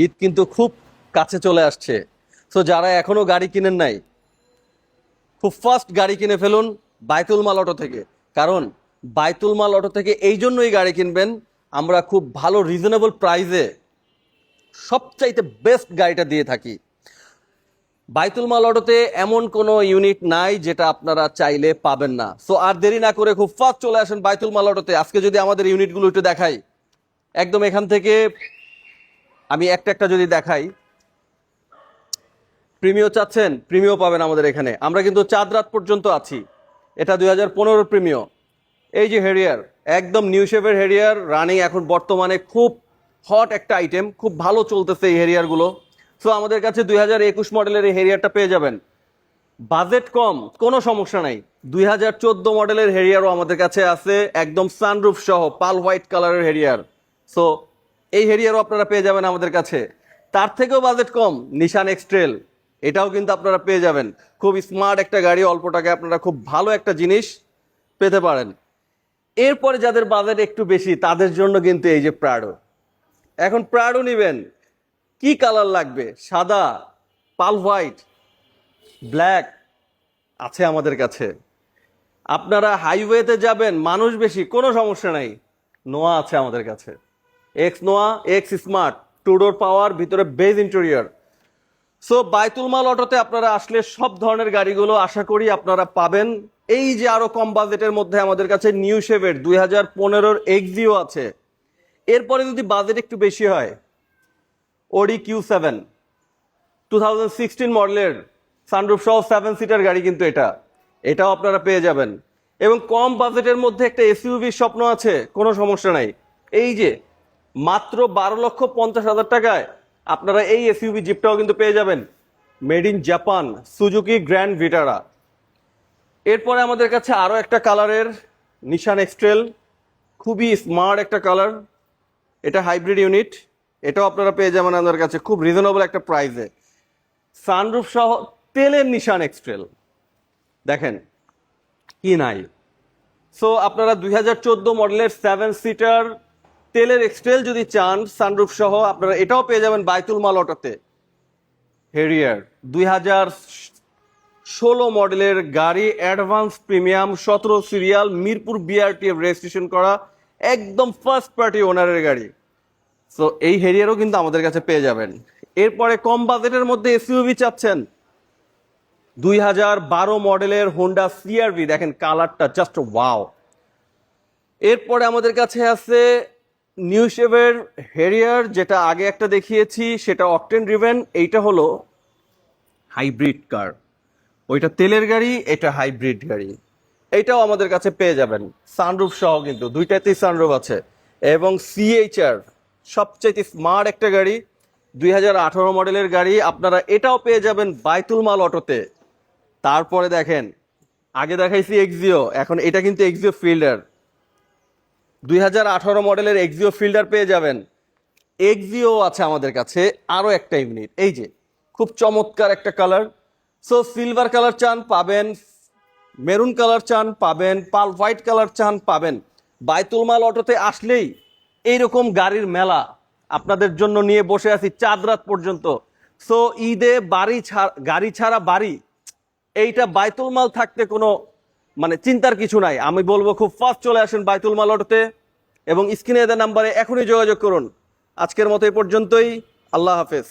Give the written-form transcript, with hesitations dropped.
ঈদ কিন্তু খুব কাছে চলে আসছে। সো যারা এখনো গাড়ি কিনেন নাই, খুব ফাস্ট গাড়ি কিনে ফেলুন বাইতুল মাল অটো থেকে। কারণ বাইতুল মাল অটো থেকে এই জন্যই গাড়ি কিনবেন, আমরা খুব ভালো রিজনেবল প্রাইসে সবচাইতে বেস্ট গাড়িটা দিয়ে থাকি। বাইতুল মাল অটোতে এমন কোনো ইউনিট নাই যেটা আপনারা চাইলে পাবেন না। সো আর দেরি না করে খুব ফাস্ট চলে আসেন বাইতুল মাল অটোতে। আজকে যদি আমাদের ইউনিটগুলো একটু দেখাই, একদম এখান থেকে আমি একটা একটা যদি দেখাই, প্রিমিও চাচ্ছেন, প্রিমিও পাবেন আমাদের এখানে। আমরা কিন্তু চাঁদ রাত পর্যন্ত আছি। এটা 2015 প্রিমিও। এই যে হেরিয়ার, একদম নিউ শেপের হেরিয়ার, রানিং এখন বর্তমানে খুব হট একটা আইটেম, খুব ভালো চলতেছে এই হেরিয়ারগুলো। সো আমাদের কাছে 2021 মডেলের এই হেরিয়ারটা পেয়ে যাবেন। বাজেট কম, কোনো সমস্যা নাই। 2014 মডেলের হেরিয়ারও আমাদের কাছে আছে, একদম সানরুফ সহ পাল হোয়াইট কালারের হেরিয়ার। সো এই হেরিয়ারও আপনারা পেয়ে যাবেন আমাদের কাছে। তার থেকেও বাজেট কম নিশান এক্সট্রেল, এটাও কিন্তু আপনারা পেয়ে যাবেন। খুব স্মার্ট একটা গাড়ি, অল্প টাকায় আপনারা খুব ভালো একটা জিনিস পেতে পারেন। এরপরে যাদের বাজেট একটু বেশি তাদের জন্য কিন্তু এই যে প্রাডো। এখন প্রাডো নেবেন, কি কালার লাগবে? সাদা, পাল হোয়াইট, ব্ল্যাক আছে আমাদের কাছে। আপনারা হাইওয়েতে যাবেন, মানুষ বেশি, কোনো সমস্যা নাই, নোয়া আছে আমাদের কাছে। এক্স নোয়া, X smart, two door power, ভিতরে বেজ ইন্টেরিয়র। সো বাইতুল মাল অটোতে আপনারা আসলে সব ধরনের গাড়িগুলো আশা করি আপনারা পাবেন। এই যে আরো কম বাজেটের মধ্যে আমাদের কাছে নিউ শেভের 2015 এক্সিও আছে। এরপরে যদি বাজেট একটু বেশি হয়, ওডি Q7 2016 মডেলের, সানরুফ সহ 7 সিটার গাড়ি কিন্তু এটাও আপনারা পেয়ে যাবেন। এবং কম বাজেটের মধ্যে একটা এসইউভি স্বপ্ন আছে, কোনো সমস্যা নাই। এই যে মাত্র 12,50,000 টাকায় আপনারা এই এসইউভি জিপটাও কিন্তু পেয়ে যাবেন, made in Japan, Suzuki grand ভিটারা। এরপরে আমাদের কাছে আরো একটা কালারের নিশান এক্সট্রেল, খুবই স্মার্ট একটা কালার, এটা হাইব্রিড ইউনিট, এটাও আপনারা পেয়ে যাবেন আমাদের কাছে খুব রিজনেবল একটা প্রাইসে। সানরুফ সহ তেলের নিশান এক্সট্রেল দেখেন কি নাই। সো আপনারা 2014 মডেলের 7 সিটার তেলের এক্সট্রেল যদি চান সানরুফ সহ, আপনারা এটাও পেয়ে যাবেন বাইতুল মাল অটোতে। হেরিয়ার 2016 মডেলের গাড়ি, advance premium, 17 serial, Mirpur BRTF registration করা, একদম ফার্স্ট পার্টি ওনারের গাড়ি। সো এই হেরিয়ারও কিন্তু আমাদের কাছে পেয়ে যাবেন। এরপরে কম বাজেটের মধ্যে এসইউভি চাচ্ছেন, 2012 মডেলের হোন্ডা CR-V, দেখেন কালারটা জাস্ট ওয়াও। এরপরে আমাদের কাছে আছে নিউ শেভের হেরিয়ার, যেটা আগে একটা দেখিয়েছি, সেটা অকটেন ড্রিভেন, এইটা হলো হাইব্রিড কার। ওইটা তেলের গাড়ি, এটা হাইব্রিড গাড়ি। এইটাও আমাদের কাছে পেয়ে যাবেন সানরুফ সহ, কিন্তু দুইটাতেই সানরুফ আছে। এবং CHR সবচেয়ে স্মার্ট একটা গাড়ি, 2018 মডেলের গাড়ি, আপনারা এটাও পেয়ে যাবেন বাইতুল মাল অটোতে। তারপরে দেখেন, আগে দেখাইছি এক্সিও, এখন এটা কিন্তু এক্সিও ফিল্ডার, 2018 মডেলের এক্সিও ফিল্ডার পেয়ে যাবেন। এক্সিও আছে আমাদের কাছে আরো একটা ইউনিট, এই যে খুব চমৎকার একটা কালার। সো সিলভার কালার চান পাবেন, মেরুন কালার চান পাবেন, পাল হোয়াইট কালার চান পাবেন। বাইতুল মাল অটোতে আসলেই এইরকম গাড়ির মেলা আপনাদের জন্য নিয়ে বসে আছি চাঁদ রাত পর্যন্ত। সো ঈদে গাড়ি ছাড়া বাড়ি, এইটা বাইতুল মাল থাকতে কোনো মানে চিন্তার কিছু নাই। আমি বলবো খুব ফাস্ট চলে আসেন বাইতুল মাল অটোতে, এবং স্ক্রিনে দেওয়া নাম্বারে এখনই যোগাযোগ করুন। আজকের মতো এই পর্যন্তই, আল্লাহ হাফেজ।